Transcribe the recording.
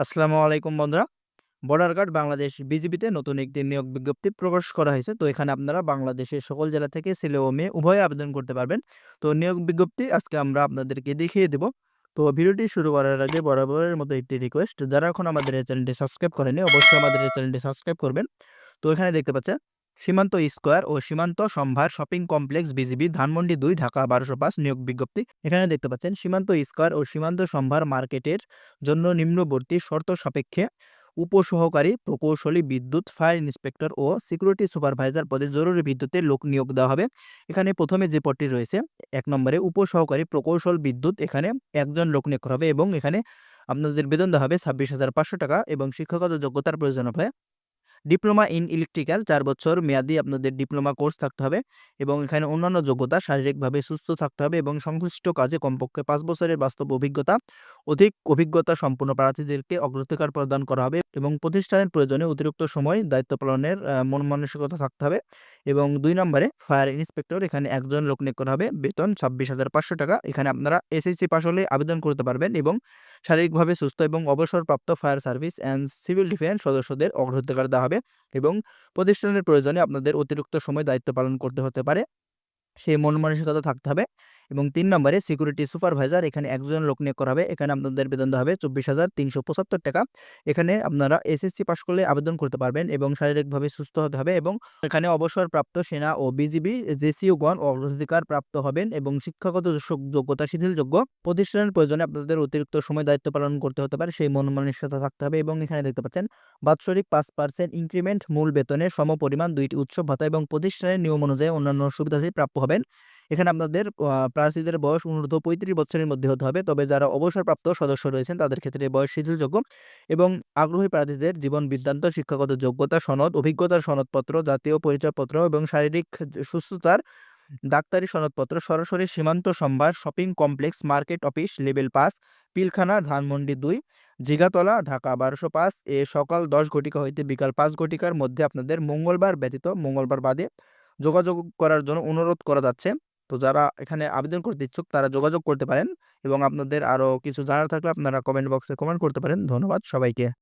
আসসালামু আলাইকুম বন্ধুরা। বর্ডার গার্ড বাংলাদেশ বিজিবিতে নতুন একটি নিয়োগ বিজ্ঞপ্তি প্রকাশ করা হয়েছে। তো এখানে আপনারা বাংলাদেশের সকল জেলা থেকে ছেলে ও মেয়ে উভয়ে আবেদন করতে পারবেন। তো নিয়োগ বিজ্ঞপ্তি আজকে আমরা আপনাদেরকে দেখিয়ে দেব। তো ভিডিওটি শুরু করার আগে বরাবরের মতো একটি রিকোয়েস্ট, যারা এখন আমাদের এই চ্যানেলটি সাবস্ক্রাইব করেনি অবশ্যই আমাদের এই চ্যানেলটি সাবস্ক্রাইব করবেন। তো এখানে দেখতে পাচ্ছেন সীমান্ত স্কয়ার ও সীমান্ত সম্ভার shopping complex BGB Dhanmondi ২ Dhaka ১২০৫ নিয়োগ বিজ্ঞপ্তি। এখানে দেখতে পাচ্ছেন সীমান্ত স্কয়ার ও সীমান্ত সম্ভার মার্কেটের জন্য নিম্নবর্তী শর্ত সাপেক্ষে উপসহকারী প্রকৌশলী বিদ্যুৎ ফায়ার ইন্সপেক্টর ও সিকিউরিটি সুপারভাইজার পদে জরুরি ভিত্তিতে লোক নিয়োগ দেওয়া হবে। এখানে প্রথমে যে পদটি রয়েছে ১ নম্বরে উপসহকারী প্রকৌশল বিদ্যুৎ, এখানে একজন লোক নিয়োগ করা হবে এবং এখানে আপনাদের বেতন দেওয়া হবে ২৬,৫০০ টাকা এবং শিক্ষাগত যোগ্যতার প্রয়োজন হবে ডিপ্লোমা ইন ইলেকট্রিক্যাল ৪ বছর মেয়াদি আপনাদের ডিপ্লোমা কোর্স থাকতে হবে এবং এখানে অন্যান্য যোগ্যতা শারীরিকভাবে সুস্থ থাকতে হবে এবং সংশ্লিষ্ট কাজে কমপক্ষে ৫ বছরের বাস্তব অভিজ্ঞতা। অধিক অভিজ্ঞতা সম্পন্ন প্রার্থীদেরকে অগ্রাধিকার প্রদান করা হবে এবং প্রতিষ্ঠানের প্রয়োজনে অতিরিক্ত সময় দায়িত্ব পালনের মন মানসিকতা থাকতে হবে। এবং ২ নম্বরে ফায়ার ইন্সপেক্টর, এখানে একজন লোক নিয়োগ করা হবে, বেতন ২৬,৫০০ টাকা। এখানে আপনারা এসএসসি পাস হলে আবেদন করতে পারবেন এবং শারীরিকভাবে সুস্থ এবং অবসরপ্রাপ্ত fire service and civil defence সদস্যদের অগ্রাধিকার দেওয়া হবে এবং প্রতিষ্ঠানের প্রয়োজনে আপনাদের অতিরিক্ত সময় দায়িত্ব পালন করতে হতে পারে, সেই মন মানসিকতা থাকতে হবে। এবং ৩ নম্বরে সিকিউরিটি সুপারভাইজার, এখানে একজন লোক নিয়োগ করা হবে। এখানে আপনাদের বেতন দেওয়া হবে ২৪,৩৭৫ টাকা। এখানে আপনারা এসএসসি পাস করলে আবেদন করতে পারবেন এবং শারীরিকভাবে সুস্থ হতে হবে এবং এখানে অবসরপ্রাপ্ত সেনা ও বিজিবি জেসিওগণ অগ্রাধিকার প্রাপ্ত হবেন এবং শিক্ষাগত যোগ্যতা শিথিলযোগ্য। প্রতিষ্ঠানের প্রয়োজনে আপনাদের অতিরিক্ত সময় দায়িত্ব পালন করতে হতে পারে, সেই মন মানসিকতা থাকতে হবে। এবং এখানে দেখতে পাচ্ছেন বাৎসরিক ৫% ইনক্রিমেন্ট, মূল বেতনের সমপরিমাণ ২টি উৎসব ভাতা এবং প্রতিষ্ঠানের নিয়ম অনুযায়ী অন্যান্য সুবিধাদি প্রাপ্য হবেন। এখানে আপনাদের প্রার্থীদের বয়স অনূর্ধ্ব ৩৫ বছরের মধ্যে হতে হবে, তবে যারা অবসরপ্রাপ্ত সদস্য রয়েছেন তাদের ক্ষেত্রে বয়স শিথিলযোগ্য। এবং আগ্রহী প্রার্থীদের জীবন বৃত্তান্ত, শিক্ষাগত যোগ্যতা সনদ, অভিজ্ঞতার সনদপত্র, জাতীয় পরিচয়পত্র এবং শারীরিক সুস্থতার ডাক্তারি সনদপত্র সরাসরি সীমান্ত সম্ভার shopping complex market office level ৫, Pilkhana Dhanmondi ২, Jigatola Dhaka ১২০৫ এ সকাল ১০ ঘটিকা হইতে বিকাল ৫ ঘটিকার মধ্যে আপনাদের মঙ্গলবার ব্যতীত মঙ্গলবার বাদে যোগাযোগ করার জন্য অনুরোধ করা যাচ্ছে। তো যারা এখানে আবেদন করতে ইচ্ছুক তারা যোগাযোগ করতে পারেন এবং আপনাদের আরও কিছু জানার থাকলে আপনারা কমেন্ট বক্সে কমেন্ট করতে পারেন। ধন্যবাদ সবাইকে।